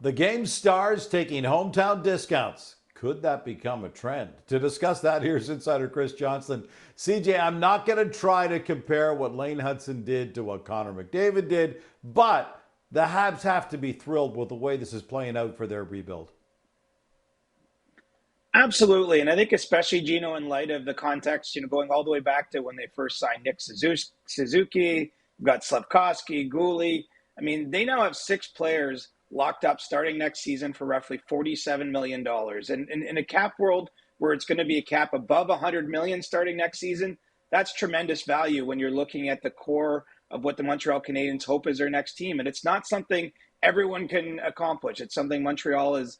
The game stars taking hometown discounts. Could that become a trend? To discuss that, here's insider Chris Johnston. CJ, I'm not going to try to compare what Lane Hutson did to what Connor McDavid did, but the Habs have to be thrilled with the way this is playing out for their rebuild. Absolutely. And I think especially, Gino, in light of the context, going all the way back to when they first signed Nick Suzuki, got Slavkovsky, Gouli. I mean, they now have 6 players locked up starting next season for roughly $47 million. And in a cap world where it's going to be a cap above $100 million starting next season, that's tremendous value when you're looking at the core of what the Montreal Canadiens hope is their next team. And it's not something everyone can accomplish. It's something Montreal is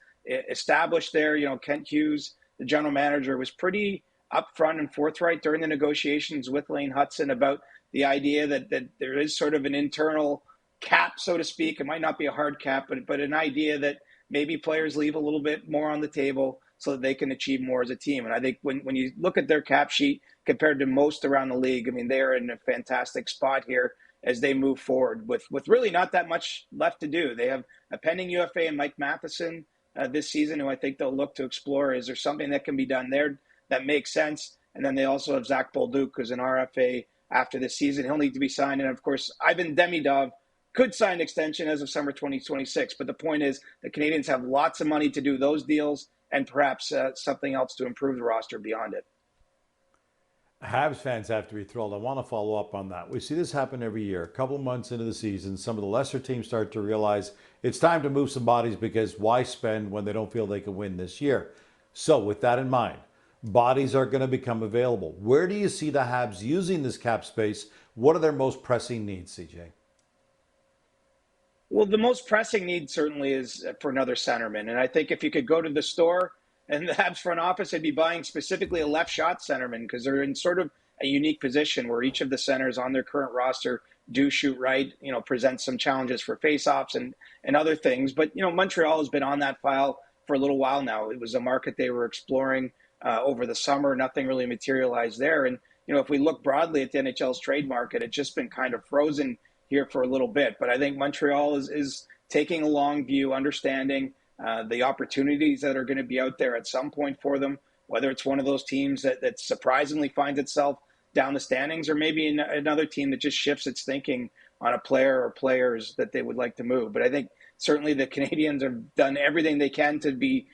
established there. Kent Hughes, the general manager, was pretty upfront and forthright during the negotiations with Lane Hutson about the idea that there is sort of an internal cap, so to speak. It might not be a hard cap, but an idea that maybe players leave a little bit more on the table so that they can achieve more as a team. And I think when you look at their cap sheet compared to most around the league, I mean, they're in a fantastic spot here as they move forward with really not that much left to do. They have a pending UFA and Mike Matheson this season, who I think they'll look to explore. Is there something that can be done there that makes sense? And then they also have Zach Bolduc, who's an RFA after this season. He'll need to be signed. And of course, Ivan Demidov could sign an extension as of summer 2026. But the point is, the Canadiens have lots of money to do those deals and perhaps something else to improve the roster beyond it. Habs fans have to be thrilled. I want to follow up on that. We see this happen every year. A couple of months into the season, some of the lesser teams start to realize it's time to move some bodies because why spend when they don't feel they can win this year? So with that in mind, bodies are going to become available. Where do you see the Habs using this cap space? What are their most pressing needs, CJ? Well, the most pressing need certainly is for another centerman. And I think if you could go to the store and the Habs front office, they'd be buying specifically a left shot centerman because they're in sort of a unique position where each of the centers on their current roster do shoot right, present some challenges for faceoffs and other things. But, Montreal has been on that file for a little while now. It was a market they were exploring over the summer. Nothing really materialized there. And, if we look broadly at the NHL's trade market, it's just been kind of frozen here for a little bit. But I think Montreal is taking a long view, understanding the opportunities that are going to be out there at some point for them, whether it's one of those teams that surprisingly finds itself down the standings, or maybe another team that just shifts its thinking on a player or players that they would like to move. But I think certainly the Canadiens have done everything they can to be,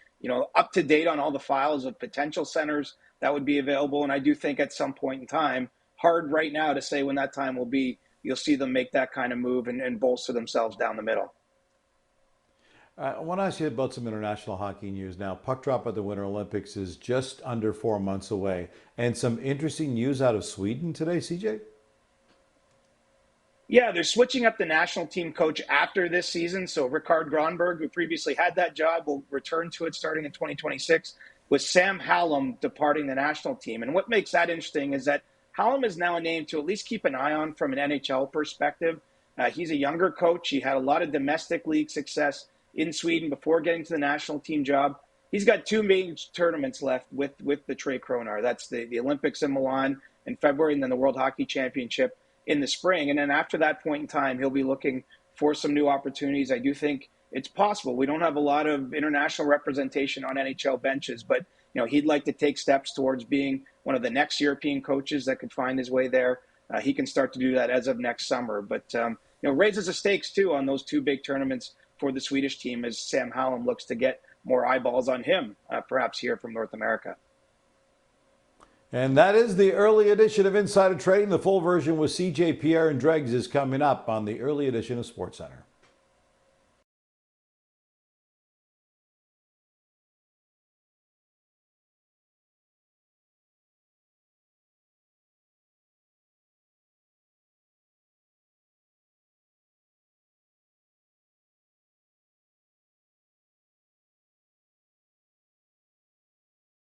up to date on all the files of potential centers that would be available. And I do think at some point in time, hard right now to say when that time will be, you'll see them make that kind of move and bolster themselves down the middle. I want to ask you about some international hockey news now. Puck drop at the Winter Olympics is just under 4 months away. And some interesting news out of Sweden today, CJ? Yeah, they're switching up the national team coach after this season. So Rickard Gronberg, who previously had that job, will return to it starting in 2026, with Sam Hallam departing the national team. And what makes that interesting is that Hallam is now a name to at least keep an eye on from an NHL perspective. He's a younger coach. He had a lot of domestic league success in Sweden before getting to the national team job. He's got 2 main tournaments left with the Tre Kronar. That's the Olympics in Milan in February, and then the World Hockey Championship in the spring. And then after that point in time, he'll be looking for some new opportunities. I do think it's possible. We don't have a lot of international representation on NHL benches, but he'd like to take steps towards being one of the next European coaches that could find his way there. He can start to do that as of next summer. But raises the stakes too on those 2 big tournaments for the Swedish team as Sam Hallam looks to get more eyeballs on him, perhaps here from North America. And that is the early edition of Insider Trading. The full version with CJ, Pierre, and Dregs is coming up on the early edition of SportsCenter.